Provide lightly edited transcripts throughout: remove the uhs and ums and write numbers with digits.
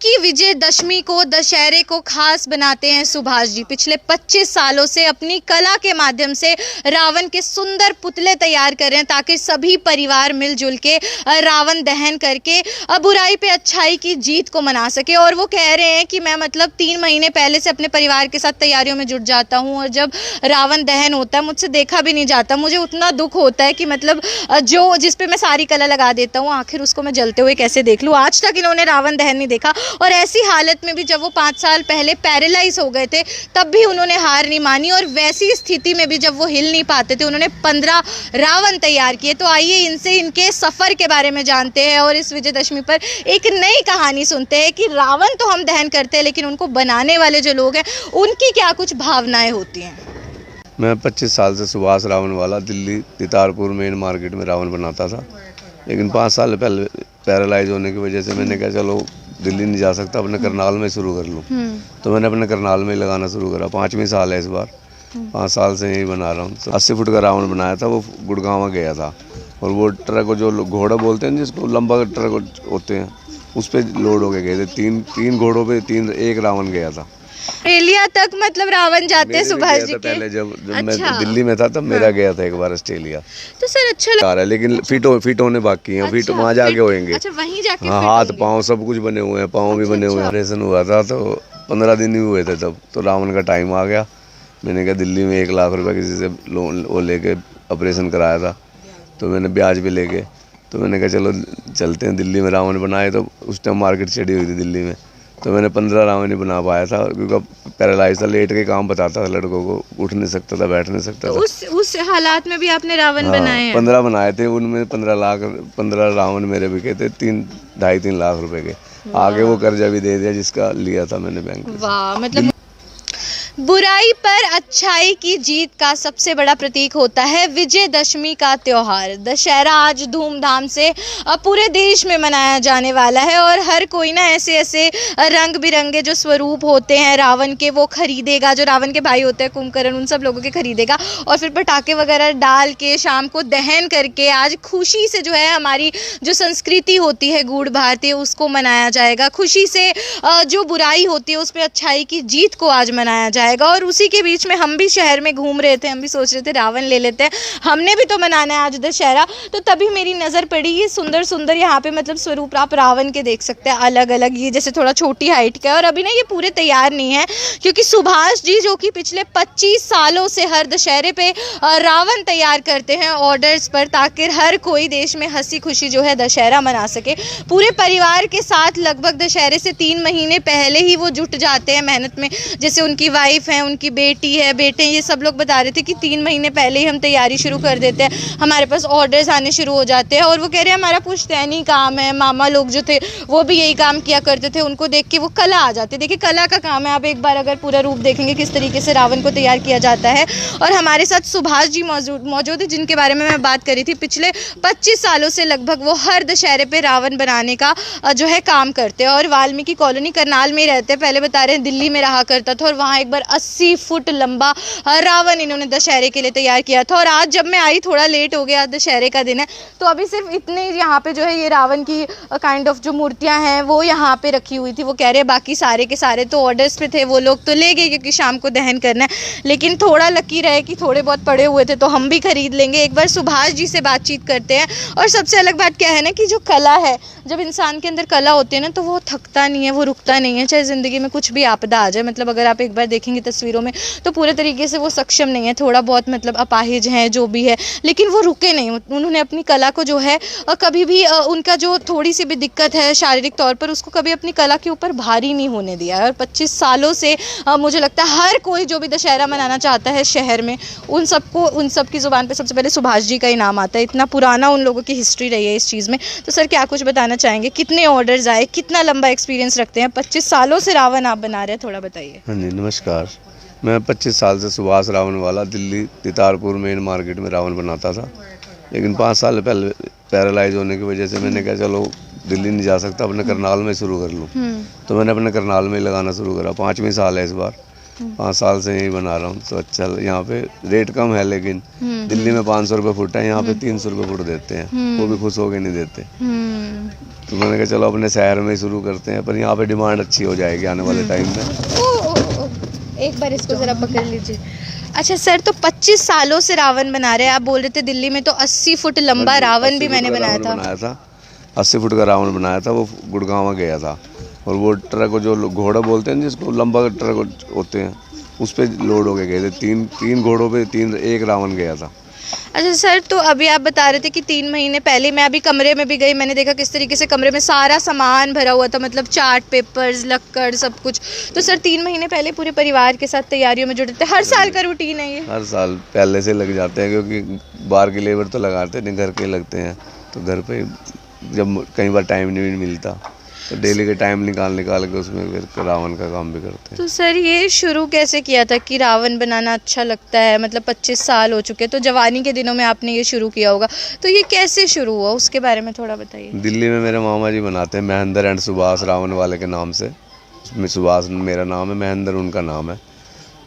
की विजयदशमी को, दशहरे को खास बनाते हैं सुभाष जी। पिछले 25 सालों से अपनी कला के माध्यम से रावण के सुंदर पुतले तैयार कर रहे हैं ताकि सभी परिवार मिलजुल के रावण दहन करके बुराई पे अच्छाई की जीत को मना सके। और वो कह रहे हैं कि मैं 3 महीने पहले से अपने परिवार के साथ तैयारियों में जुट जाता हूँ और जब रावण दहन होता है मुझसे देखा भी नहीं जाता, मुझे उतना दुख होता है कि जो जिस पे मैं सारी कला लगा देता हूँ आखिर उसको मैं जलते हुए कैसे देख लूँ। आज तक इन्होंने रावण दहन नहीं देखा और ऐसी हालत में भी जब वो 5 साल पहले पैरालाइज हो गए थे तब भी उन्होंने हार नहीं मानी और वैसी स्थिति में भी जब वो हिल नहीं पाते थे उन्होंने 15 रावण तैयार किए। तो आइए इनसे इनके सफ़र के बारे में जानते हैं और इस विजयदशमी पर एक नई कहानी सुनते हैं कि रावण तो हम दहन करते हैं लेकिन उनको बनाने वाले जो लोग हैं उनकी क्या कुछ भावनाएं होती हैं। मैं 25 साल से सुभाष रावण वाला दिल्ली तितारपुर मेन मार्केट में रावण बनाता था, लेकिन 5 साल पहले पैरालाइज होने की वजह से मैंने कहा चलो दिल्ली नहीं जा सकता, अपने करनाल में शुरू कर लूँ। तो मैंने अपने करनाल में लगाना शुरू करा। 5वीं साल है इस बार, 5 साल से यही बना रहा हूँ। तो 80 फुट का रावण बनाया था, वो गुड़गांव गया था और वो ट्रक जो घोड़ा बोलते हैं जिसको लंबा ट्रक होते हैं उस पर लोड होके गए थे। तीन घोड़ों पे एक रावण गया था। ऑस्ट्रेलिया तक रावण जाते हैं सुभाष जी के। पहले जब मैं दिल्ली में था तब मेरा गया था एक बार ऑस्ट्रेलिया। तो सर अच्छा लगा रहा है, लेकिन फिट होने बाकी हैं। फिट वहाँ जाके होंगे। अच्छा वहीं जाके हाँ, हाथ पाँव सब कुछ बने हुए हैं, पाँव भी बने हुए हैं। ऑपरेशन हुआ था तो 15 दिन ही हुए थे तब तो रावण का टाइम आ गया। मैंने कहा दिल्ली में 1 लाख रुपए किसी से लोन वो लेके ऑपरेशन कराया था, तो मैंने ब्याज भी लेके तो मैंने कहा चलो चलते हैं दिल्ली में रावण बनाए। तो उस टाइम मार्केट चढ़ी हुई थी दिल्ली में, तो मैंने 15 रावण ही बना पाया था क्योंकि पैरालाइज था, लेट के काम बताता था लड़कों को, उठ नहीं सकता था, बैठ नहीं सकता था। उस हालात में भी आपने रावण बनाए हैं? 15 बनाए थे, उनमें 15 रावण मेरे बिके थे 2.5-3 लाख रुपए के। आगे वो कर्जा भी दे दिया जिसका लिया था मैंने बैंक से। वाह, बुराई पर अच्छाई की जीत का सबसे बड़ा प्रतीक होता है विजयदशमी का त्योहार। दशहरा आज धूमधाम से पूरे देश में मनाया जाने वाला है और हर कोई ना ऐसे रंग बिरंगे जो स्वरूप होते हैं रावण के वो खरीदेगा, जो रावण के भाई होते हैं कुंभकर्ण उन सब लोगों के खरीदेगा और फिर पटाखे वगैरह डाल के शाम को दहन करके आज खुशी से जो है हमारी जो संस्कृति होती है गूढ़ भारतीय उसको मनाया जाएगा। खुशी से जो बुराई होती है उस पर अच्छाई की जीत को आज मनाया जाएगा। और उसी के बीच में हम भी शहर में घूम रहे थे, हम भी सोच रहे थे रावण ले लेते हैं, हमने भी तो मनाना है आज दशहरा। तो तभी मेरी नज़र पड़ी ये सुंदर सुंदर यहाँ पे स्वरूप आप रावण के देख सकते हैं अलग अलग, ये जैसे थोड़ा छोटी हाइट का है और अभी ना ये पूरे तैयार नहीं है क्योंकि सुभाष जी जो कि पिछले 25 सालों से हर दशहरे पे रावण तैयार करते हैं ऑर्डर्स पर ताकि हर कोई देश में हंसी खुशी जो है दशहरा मना सके। पूरे परिवार के साथ लगभग दशहरे से 3 महीने पहले ही वो जुट जाते हैं मेहनत में। जैसे उनकी वाइफ है, उनकी बेटी है, बेटे, ये सब लोग बता रहे थे कि 3 महीने पहले ही हम तैयारी शुरू कर देते हैं, हमारे पास ऑर्डर्स आने शुरू हो जाते हैं। और वो कह रहे हैं हमारा पुश्तैनी काम है, मामा लोग जो थे वो भी यही काम किया करते थे, उनको देख के वो कला आ जाती है। देखिए कला का काम है, आप एक बार अगर पूरा रूप देखेंगे किस तरीके से रावण को तैयार किया जाता है। और हमारे साथ सुभाष जी मौजूद है जिनके बारे में मैं बात करी थी। पिछले 25 सालों से लगभग वो हर दशहरे पे रावण बनाने का जो है काम करते हैं और वाल्मीकि कॉलोनी करनाल में रहते हैं। पहले बता रहे हैं दिल्ली में रहा करता था और वहाँ एक बार 80 फुट लंबा रावण इन्होंने दशहरे के लिए तैयार किया था। और आज जब मैं आई थोड़ा लेट हो गया, दशहरे का दिन है तो अभी सिर्फ इतने यहाँ पे जो है ये रावण की काइंड ऑफ जो मूर्तियाँ हैं वो यहाँ पे रखी हुई थी। वो कह रहे बाकी सारे के सारे तो ऑर्डर्स पे थे, वो लोग तो ले गए क्योंकि शाम को दहन करना है, लेकिन थोड़ा लकी रहे कि थोड़े बहुत पड़े हुए थे तो हम भी खरीद लेंगे। एक बार सुभाष जी से बातचीत करते हैं। और सबसे अलग बात क्या है ना कि जो कला है, जब इंसान के अंदर कला होती है ना तो वो थकता नहीं है, वो रुकता नहीं है, चाहे ज़िंदगी में कुछ भी आपदा आ जाए। अगर आप एक बार देखेंगे तस्वीरों में तो पूरे तरीके से वो सक्षम नहीं है, थोड़ा बहुत अपाहिज हैं जो भी है, लेकिन वो रुके नहीं। उन्होंने अपनी कला को जो है कभी भी उनका जो थोड़ी सी भी दिक्कत है शारीरिक तौर पर उसको कभी अपनी कला के ऊपर भारी नहीं होने दिया है। और 25 सालों से मुझे लगता है हर कोई जो भी दशहरा मनाना चाहता है शहर में उन सब की ज़ुबान पे सबसे पहले सुभाष जी का ही नाम आता है। इतना पुराना उन लोगों की हिस्ट्री रही है इस चीज़ में। तो सर क्या कुछ बताना चाहेंगे, कितने ऑर्डर्स आए, कितना लंबा एक्सपीरियंस रखते हैं? 25 सालों से रावण आप बना रहे हैं, थोड़ा बताइए। हाँ जी, नमस्कार। मैं 25 साल से सुभाष रावण वाला दिल्ली तितारपुर मेन मार्केट में रावण बनाता था, लेकिन 5 साल पहले पैरालाइज होने की वजह से मैंने कहा चलो दिल्ली नहीं जा सकता, अपने करनाल में शुरू कर लूँ। तो मैंने अपने करनाल में लगाना शुरू करा। 5वीं साल है इस बार, 5 साल से यही बना रहा हूँ। तो अच्छा, यहाँ पे रेट कम है, लेकिन दिल्ली में 500 रुपये फुट है, यहाँ पे 300 रुपये फुट देते हैं, वो भी खुश होके नहीं देते। तो मैंने कहा चलो अपने शहर में ही शुरू करते हैं, पर यहाँ पे डिमांड अच्छी हो जाएगी आने वाले टाइम में। एक बार इसको ज़रा पकड़ लीजिए। अच्छा सर, तो 25 सालों से रावण बना रहे हैं। आप बोल रहे थे दिल्ली में तो 80 फुट लंबा रावण भी मैंने बनाया था। 80 फुट का रावण बनाया था, वो गुड़गांव गया था। और वो ट्रक जो घोड़ा बोलते हैं जिसको, लंबा ट्रक होते हैं, उस पर लोड होके गए थे। तीन घोड़ों पे एक रावण गया था। अच्छा सर, तो अभी आप बता रहे थे कि 3 महीने पहले मैं अभी कमरे में भी गई, मैंने देखा किस तरीके से कमरे में सारा सामान भरा हुआ था, मतलब चार्ट पेपर्स, लक्कड़, सब कुछ। तो सर 3 महीने पहले पूरे परिवार के साथ तैयारियों में जुटे थे। हर साल का रूटीन है ये? हर साल पहले से लग जाते हैं, क्योंकि बाहर की लेबर तो लगाते नहीं, घर के लगते हैं। तो घर पे जब कई बार टाइम नहीं मिलता तो डेली के टाइम निकाल के उसमें फिर रावण का काम भी करते हैं। तो सर ये शुरू कैसे किया था कि रावण बनाना अच्छा लगता है? मतलब 25 साल हो चुके, तो जवानी के दिनों में आपने ये शुरू किया होगा, तो ये कैसे शुरू हुआ, उसके बारे में थोड़ा बताइए। दिल्ली में मेरे मामा जी बनाते हैं, महेंद्र एंड सुभाष रावण वाले के नाम से। उसमें सुभाष मेरा नाम है, महेंद्र उनका नाम है।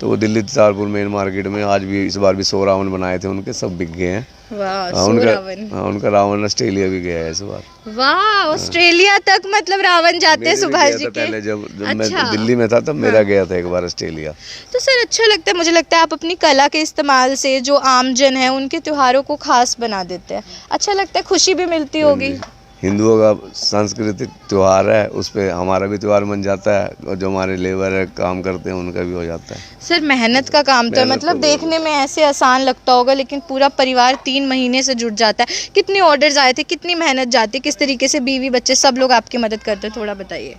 तो वो दिल्ली तितारपुर मेन मार्केट में आज भी, इस बार भी 100 रावण बनाए थे उनके, सब बिक गए हैं। वाह, 100 रावण। उनका रावण ऑस्ट्रेलिया भी गया है इस बार। वाह, ऑस्ट्रेलिया तक मतलब रावण जाते हैं सुभाष जी के? पहले जब मैं दिल्ली में था तब मेरा गया था एक बार ऑस्ट्रेलिया। तो सर अच्छा लगता है, मुझे लगता है आप अपनी कला के इस्तेमाल से जो आमजन है उनके त्योहारों को खास बना देते हैं। अच्छा लगता है, खुशी भी मिलती होगी। हिंदुओं का सांस्कृतिक त्यौहार है, उस पे हमारा भी त्यौहार बन जाता है, और जो हमारे लेबर है काम करते हैं उनका भी हो जाता है। सर मेहनत का काम तो है, मतलब देखने में ऐसे आसान लगता होगा, लेकिन पूरा परिवार 3 महीने से जुट जाता है। कितने ऑर्डर्स आए थे, कितनी मेहनत जाती है, किस तरीके से बीवी बच्चे सब लोग आपकी मदद करते हैं, थोड़ा बताइए।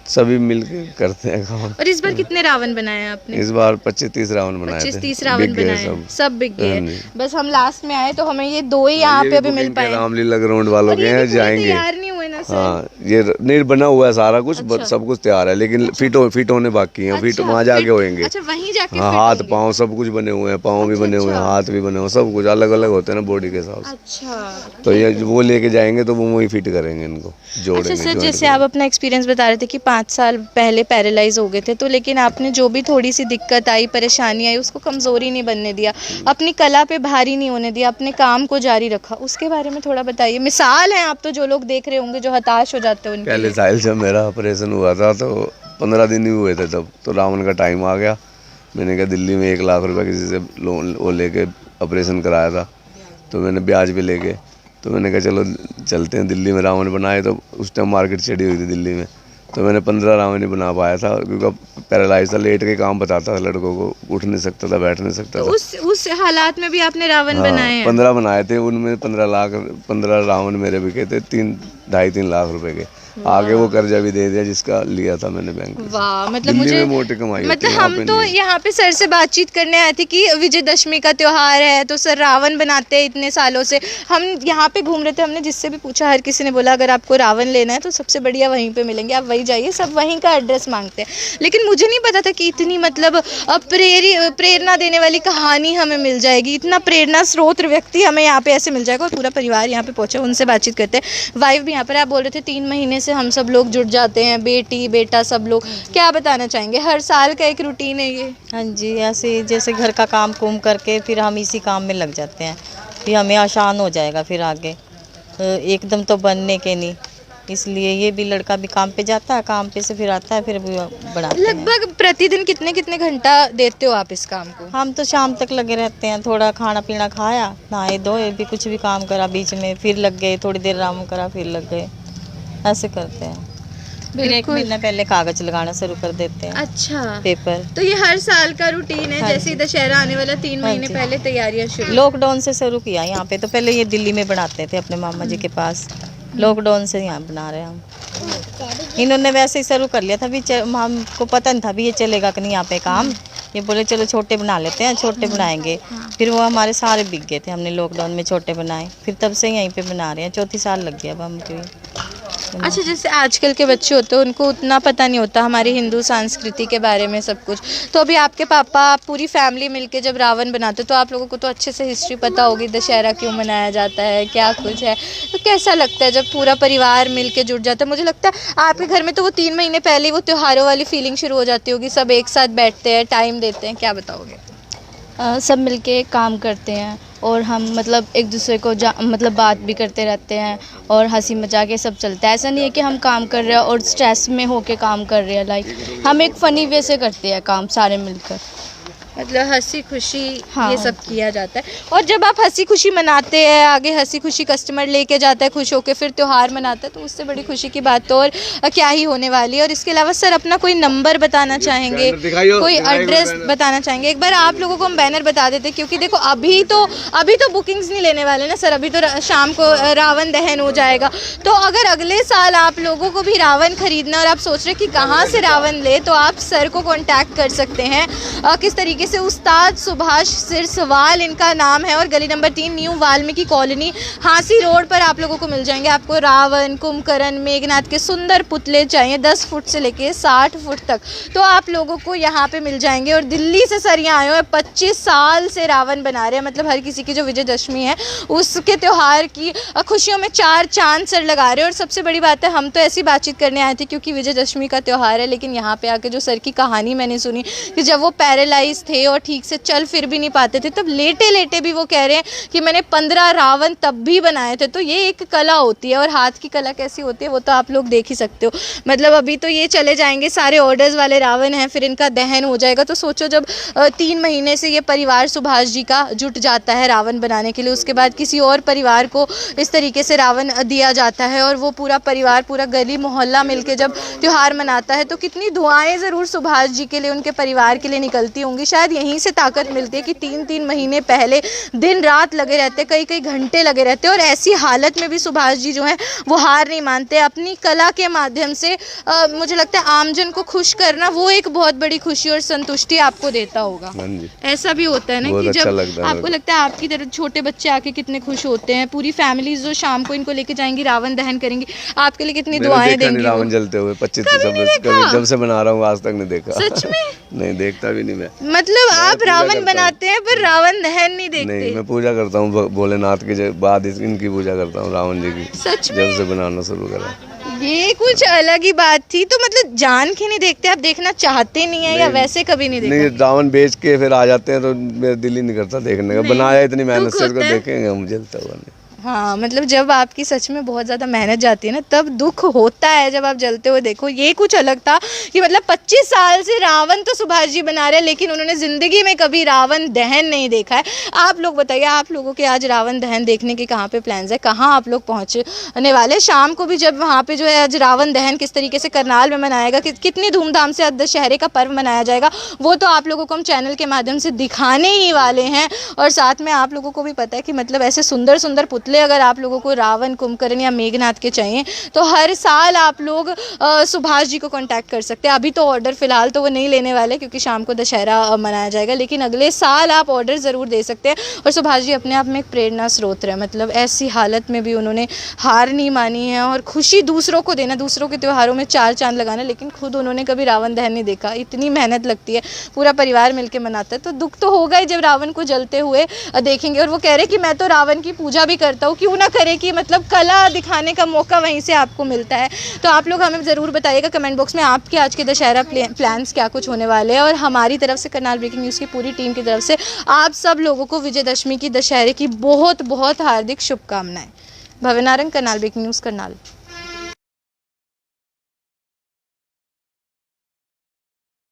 सभी मिलके करते हैं काम। और इस बार कितने रावण बनाए आपने? इस बार 25-30 रावण बनाए थे। 25-30 रावण बनाए, सब बिक गए। बस हम लास्ट में आए तो हमें ये 2 ही यहाँ पे अभी मिल पाए। रामलीला ग्राउंड वालों के हैं, जाएंगे। तैयार नहीं हुए ना सर? हाँ, ये नहीं बना हुआ है सारा कुछ। अच्छा। सब कुछ तैयार है, लेकिन फिट होने बाकी है। फिट वहाँ जाके होंगे। अच्छा, वहीं जाके? हाँ, हाथ पाँव सब कुछ बने हुए हैं, पाँव भी बने हुए हैं, हाथ भी बने हुए हैं, सब कुछ अलग अलग होते हैं ना बॉडी के हिसाब से। अच्छा, तो ये वो लेके जाएंगे तो वो वही फिट करेंगे इनको, जोड़ेंगे। अच्छा सर, जैसे आप अपना एक्सपीरियंस बता रहे थे कि 5 साल पहले पैरालाइज हो गए थे, तो लेकिन आपने जो भी थोड़ी सी दिक्कत आई, परेशानी आई, उसको कमजोरी नहीं बनने दिया, अपनी कला पे भारी नहीं होने दिया, अपने काम को जारी रखा, उसके बारे में थोड़ा बताइए। मिसाल है आप तो, जो लोग देख रहे होंगे जो हताश हो जाते हैं उनके लिए। पहले साल जब मेरा ऑपरेशन हुआ था तो 15 दिन ही हुए थे तब, तो रावण का टाइम आ गया। मैंने कहा दिल्ली में 1 लाख रुपए किसी से लोन वो लेके ऑपरेशन कराया था, तो मैंने ब्याज भी लेके, तो मैंने कहा चलो चलते हैं दिल्ली में रावण बनाए। तो उस टाइम मार्केट चढ़ी हुई थी दिल्ली में, तो मैंने 15 रावण ही बना पाया था, क्योंकि पैरालाइज था, लेट के काम बताता था लड़कों को, उठ नहीं सकता था, बैठ नहीं सकता था। उस हालात में भी आपने रावण बनाए हैं? 15 बनाए थे, उनमें 15 रावण मेरे बिके थे 2.5-3 लाख रुपए के। आगे वो कर्जा भी दे दिया जिसका लिया था मैंने बैंक से। वाह, मतलब मुझे मोटी कमाई, मतलब हम तो यहाँ पे सर से बातचीत करने आए थे कि विजयदशमी का त्योहार है, तो सर रावण बनाते हैं इतने सालों से। हम यहाँ पे घूम रहे थे, हमने जिससे भी पूछा हर किसी ने बोला अगर आपको रावण लेना है तो सबसे बढ़िया वहीं पे मिलेंगे, आप वहीं जाइए, सब वहीं का एड्रेस मांगते हैं। लेकिन मुझे नहीं पता था कि इतनी मतलब प्रेरणा देने वाली कहानी हमें मिल जाएगी, इतना प्रेरणा स्रोत व्यक्ति हमें यहाँ पे ऐसे मिल जाएगा। और पूरा परिवार यहाँ पे पहुँचा, उनसे बातचीत करते हैं। वाइफ भी यहाँ पर, आप बोल रहे थे 3 महीने से हम सब लोग जुट जाते हैं, बेटी बेटा सब लोग, क्या बताना चाहेंगे? हर साल का एक रूटीन है ये? हाँ जी, ऐसे जैसे घर का काम कुम करके फिर हम इसी काम में लग जाते हैं, फिर हमें आसान हो जाएगा फिर आगे, एकदम तो बनने के नहीं, इसलिए ये भी लड़का भी काम पे जाता है, काम पे से फिर आता है, फिर भी बनाते हैं। लगभग प्रतिदिन कितने घंटा देते हो आप इस काम को? हम तो शाम तक लगे रहते हैं, थोड़ा खाना पीना खाया, नहाए धोए, भी कुछ भी काम करा, बीच में फिर लग गए, थोड़ी देर आराम करा, फिर लग गए, ऐसे करते हैं। फिर 1 महीना पहले कागज लगाना शुरू कर देते हैं। अच्छा, पेपर। तो ये हर साल का रूटीन है? हाँ, जैसे दशहरा आने वाला 3 महीने पहले तैयारियां शुरू? लॉकडाउन से शुरू किया यहाँ पे, तो पहले ये दिल्ली में बनाते थे अपने मामा जी के पास, लॉकडाउन से यहाँ बना रहे हैं हम। इन्होंने वैसे ही शुरू कर लिया था, भी हमको पता नहीं था भी ये चलेगा कि नहीं यहाँ पे काम, ये बोले चलो छोटे बना लेते हैं, छोटे बनाएंगे। फिर वो हमारे सारे बिक गए थे, हमने लॉकडाउन में छोटे बनाए, फिर तब से यहीं पे बना रहे हैं, 4 साल लग गया अब हमको। अच्छा, जैसे आजकल के बच्चे होते हैं उनको उतना पता नहीं होता हमारी हिंदू संस्कृति के बारे में सब कुछ, तो अभी आपके पापा पूरी फैमिली मिलके जब रावण बनाते तो आप लोगों को तो अच्छे से हिस्ट्री पता होगी, दशहरा क्यों मनाया जाता है, क्या कुछ है, तो कैसा लगता है जब पूरा परिवार मिलके जुट जाता है? मुझे लगता है आपके घर में तो वो 3 महीने पहले ही वो त्योहारों वाली फीलिंग शुरू हो जाती होगी, सब एक साथ बैठते हैं, टाइम देते हैं, क्या बताओगे? सब मिलके काम करते हैं और हम मतलब एक दूसरे को मतलब बात भी करते रहते हैं और हंसी मजाक ये सब चलता है। ऐसा नहीं है कि हम काम कर रहे हैं और स्ट्रेस में होके काम कर रहे हैं, लाइक हम एक फ़नी वे से करते हैं काम सारे मिलकर। मतलब हंसी खुशी हाँ। ये सब किया जाता है। और जब आप हंसी खुशी मनाते हैं, आगे हंसी खुशी कस्टमर लेके जाता है खुश होकर, फिर त्यौहार मनाता है, तो उससे बड़ी खुशी की बात तो और क्या ही होने वाली है। और इसके अलावा सर अपना कोई नंबर बताना चाहेंगे, कोई एड्रेस बताना चाहेंगे? एक बार आप लोगों को हम बैनर बता देते हैं, क्योंकि देखो अभी तो बुकिंग्स नहीं लेने वाले ना सर, अभी तो शाम को रावण दहन हो जाएगा। तो अगर अगले साल आप लोगों को भी रावण खरीदना और आप सोच रहे कि कहाँ से रावण ले, तो आप सर को कॉन्टैक्ट कर सकते हैं। किस तरीके से उस्ताद सुभाष सिरसवाल इनका नाम है और गली number 3 new Valmiki colony Hansi road पर आप लोगों को मिल जाएंगे। आपको रावण, कुंभकर्ण, मेघनाथ के सुंदर पुतले चाहिए 10 फुट से लेके 60 फुट तक, तो आप लोगों को यहाँ पे मिल जाएंगे। और दिल्ली से सर यहाँ आए हुए 25 साल से रावण बना रहे हैं, मतलब हर किसी की जो विजयदशमी है उसके त्यौहार की खुशियों में 4 चांद सर लगा रहे हैं। और सबसे बड़ी बात है, हम तो ऐसी बातचीत करने आए थे क्योंकि विजयदशमी का त्यौहार है, लेकिन यहाँ पे आके जो सर की कहानी मैंने सुनी कि जब वो पैरालाइज थे और ठीक से चल फिर भी नहीं पाते थे, तब लेटे लेटे भी वो कह रहे हैं कि मैंने 15 रावण तब भी बनाए थे। तो ये एक कला होती है, और हाथ की कला कैसी होती है वो तो आप लोग देख ही सकते हो। मतलब अभी तो ये चले जाएंगे, सारे ऑर्डर्स वाले रावण हैं, फिर इनका दहन हो जाएगा। तो सोचो जब 3 महीने से ये परिवार सुभाष जी का जुट जाता है रावण बनाने के लिए, उसके बाद किसी और परिवार को इस तरीके से रावण दिया जाता है और वो पूरा परिवार, पूरा गली मोहल्ला मिलके जब त्यौहार मनाता है, तो कितनी दुआएं ज़रूर सुभाष जी के लिए, उनके परिवार के लिए निकलती होंगी। शायद यहीं से ताकत मिलती है कि 3-3 महीने पहले दिन रात लगे रहते, कई घंटे लगे रहते, और ऐसी हालत में भी सुभाष जी जो हैं वो हार नहीं मानते। अपनी कला के माध्यम से मुझे लगता है आमजन को खुश करना वो एक बहुत बड़ी खुशी और संतुष्टि आपको देता होगा। ऐसा भी होता है ना कि अच्छा जब आपको लगता है आपकी तरह छोटे बच्चे आके कितने खुश होते हैं, पूरी फैमिली जो शाम को इनको लेके जाएंगी, रावण दहन करेंगी, आपके लिए कितनी दुआएं देंगी। रावण जलते हुए 25 जब से बना रहा हूँ आज तक नहीं देखा। सच में? नहीं देखता भी नहीं मैं। मतलब आप रावण बनाते हैं पर रावण दहन नहीं देखते? नहीं, मैं पूजा करता हूँ भोलेनाथ के बाद इनकी पूजा करता हूँ, रावण जी की। सच में? जब से बनाना शुरू करा। ये कुछ अलग ही बात थी। तो मतलब जान के नहीं देखते, आप देखना चाहते नहीं है या वैसे कभी नहीं देखते? नहीं, रावण बेच के फिर आ जाते हैं तो मेरा दिल ही नहीं करता देखने का। बनाया इतनी मेहनत से, इसको देखेंगे हम जलता हुआ नहीं। हाँ, मतलब जब आपकी सच में बहुत ज़्यादा मेहनत जाती है ना, तब दुख होता है जब आप जलते हुए देखो। ये कुछ अलग था कि मतलब 25 साल से रावण तो सुभाष जी बना रहे हैं, लेकिन उन्होंने ज़िंदगी में कभी रावण दहन नहीं देखा है। आप लोग बताइए, आप लोगों के आज रावण दहन देखने के कहाँ पे प्लान्स है, कहाँ आप लोग पहुँचने वाले? शाम को भी जब वहाँ पे जो है आज रावण दहन किस तरीके से करनाल में मनाएगा, कितनी धूमधाम से आज दशहरे का पर्व मनाया जाएगा, वो तो आप लोगों को हम चैनल के माध्यम से दिखाने ही वाले हैं। और साथ में आप लोगों को भी पता है कि मतलब ऐसे सुंदर सुंदर पुतले अगर आप लोगों को रावण, कुंभकर्ण या मेघनाथ के चाहिए तो हर साल आप लोग सुभाष जी को कांटेक्ट कर सकते हैं। अभी तो ऑर्डर फिलहाल तो वो नहीं लेने वाले क्योंकि शाम को दशहरा मनाया जाएगा, लेकिन अगले साल आप ऑर्डर ज़रूर दे सकते हैं। और सुभाष जी अपने आप में एक प्रेरणा स्रोत है, मतलब ऐसी हालत में भी उन्होंने हार नहीं मानी है और खुशी दूसरों को देना, दूसरों के त्योहारों में 4 चांद लगाना, लेकिन खुद उन्होंने कभी रावण दहन नहीं देखा। इतनी मेहनत लगती है, पूरा परिवार मिलकर मनाता है, तो दुख तो होगा ही जब रावण को जलते हुए देखेंगे। और वो कह रहे कि मैं तो रावण की पूजा भी करता हूँ, क्यों ना करे, कि मतलब कला दिखाने का मौका वहीं से आपको मिलता है। तो आप लोग हमें ज़रूर बताइएगा कमेंट बॉक्स में आपके आज के दशहरा प्लान्स क्या कुछ होने वाले हैं। और हमारी तरफ से, करनाल ब्रेकिंग न्यूज़ की पूरी टीम की तरफ से आप सब लोगों को विजयदशमी की, दशहरे की बहुत बहुत हार्दिक शुभकामनाएं। भव्य नारंग, करनाल ब्रेकिंग न्यूज़, करनाल।